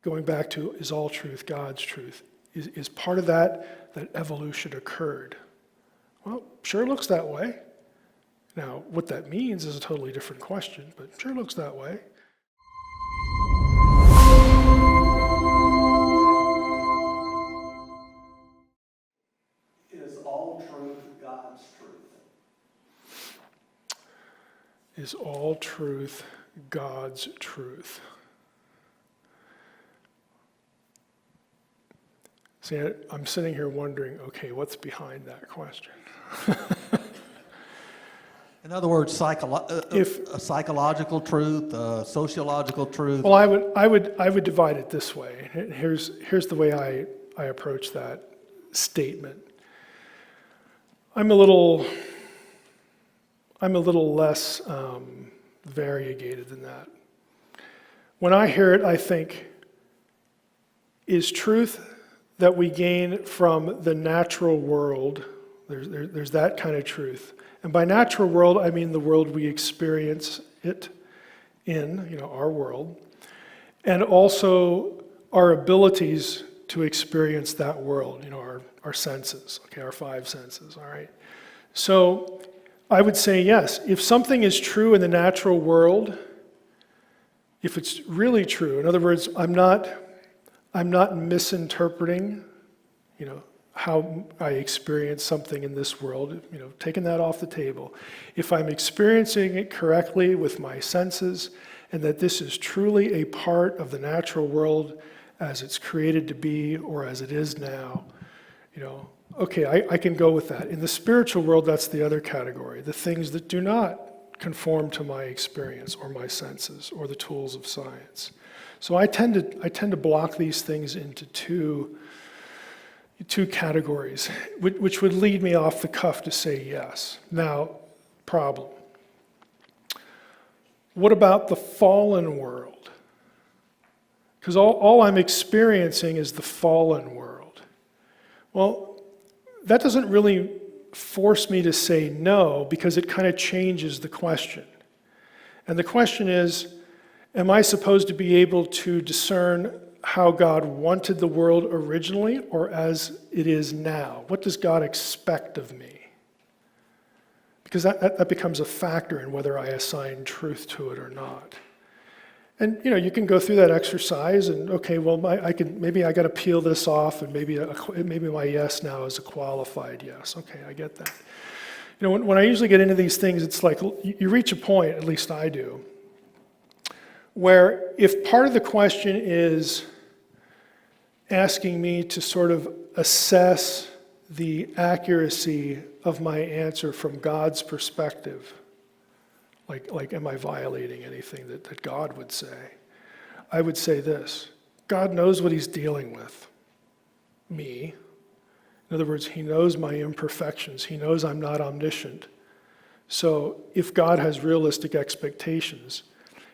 going back to, is all truth God's truth? Is part of that evolution occurred? Well, sure looks that way. Now, what that means is a totally different question, but sure looks that way. Is all truth God's truth? Is all truth God's truth? See, I'm sitting here wondering, okay, what's behind that question? In other words, a psychological truth, a sociological truth. Well, I would divide it this way. Here's the way I approach that statement. I'm a little less variegated than that. When I hear it, I think, is truth that we gain from the natural world, there's that kind of truth. And by natural world, I mean the world we experience it in, our world, and also our abilities to experience that world, our senses, okay, our five senses, all right? So I would say yes, if something is true in the natural world, if it's really true, in other words, I'm not misinterpreting, how I experience something in this world, taking that off the table. If I'm experiencing it correctly with my senses, and that this is truly a part of the natural world as it's created to be or as it is now, okay, I can go with that. In the spiritual world, that's the other category, the things that do not conform to my experience or my senses or the tools of science. So I tend to block these things into two categories, which would lead me off the cuff to say yes. Now, problem. What about the fallen world? Because all I'm experiencing is the fallen world. Well, that doesn't really force me to say no, because it kind of changes the question. And the question is, am I supposed to be able to discern how God wanted the world originally or as it is now? What does God expect of me? Because that becomes a factor in whether I assign truth to it or not. And you can go through that exercise and, okay, well, maybe I got to peel this off, and maybe my yes now is a qualified yes. Okay, I get that. When I usually get into these things, it's like you reach a point, at least I do, where if part of the question is asking me to sort of assess the accuracy of my answer from God's perspective, like am I violating anything that God would say? I would say this: God knows what he's dealing with, me. In other words, he knows my imperfections. He knows I'm not omniscient. So if God has realistic expectations,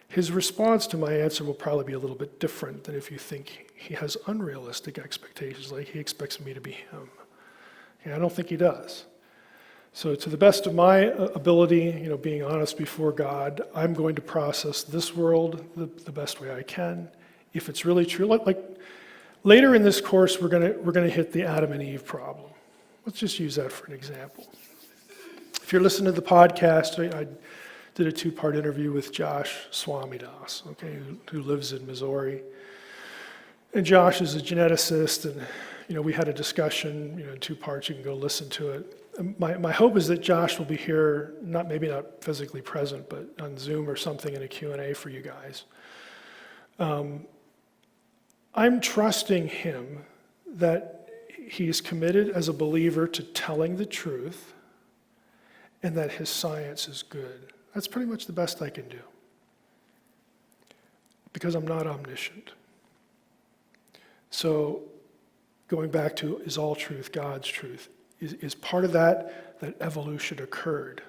his response to my answer will probably be a little bit different than if you think he has unrealistic expectations, like he expects me to be him. Okay, I don't think he does. So to the best of my ability, being honest before God, I'm going to process this world the best way I can. If it's really true, like later in this course, we're gonna hit the Adam and Eve problem. Let's just use that for an example. If you're listening to the podcast, I did a 2-part interview with Josh Swamidas, okay, who lives in Missouri. And Josh is a geneticist, and we had a discussion, in 2 parts. You can go listen to it. My hope is that Josh will be here, maybe not physically present, but on Zoom or something in a Q&A for you guys. I'm trusting him that he's committed as a believer to telling the truth and that his science is good. That's pretty much the best I can do, because I'm not omniscient. So going back to, is all truth God's truth? Is part of that evolution occurred?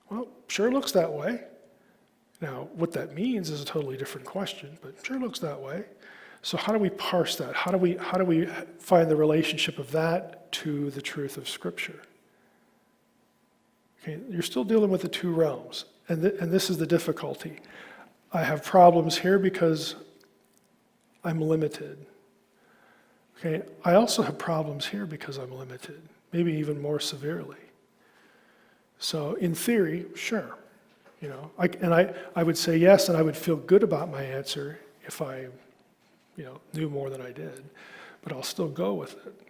Well, sure looks that way. Now, what that means is a totally different question, but sure looks that way. So how do we parse that? How do we find the relationship of that to the truth of Scripture? Okay, you're still dealing with the two realms, and this is the difficulty. I have problems here because I'm limited. Okay, I also have problems here because I'm limited, maybe even more severely. So in theory, sure, I would say yes, and I would feel good about my answer if I, knew more than I did, but I'll still go with it.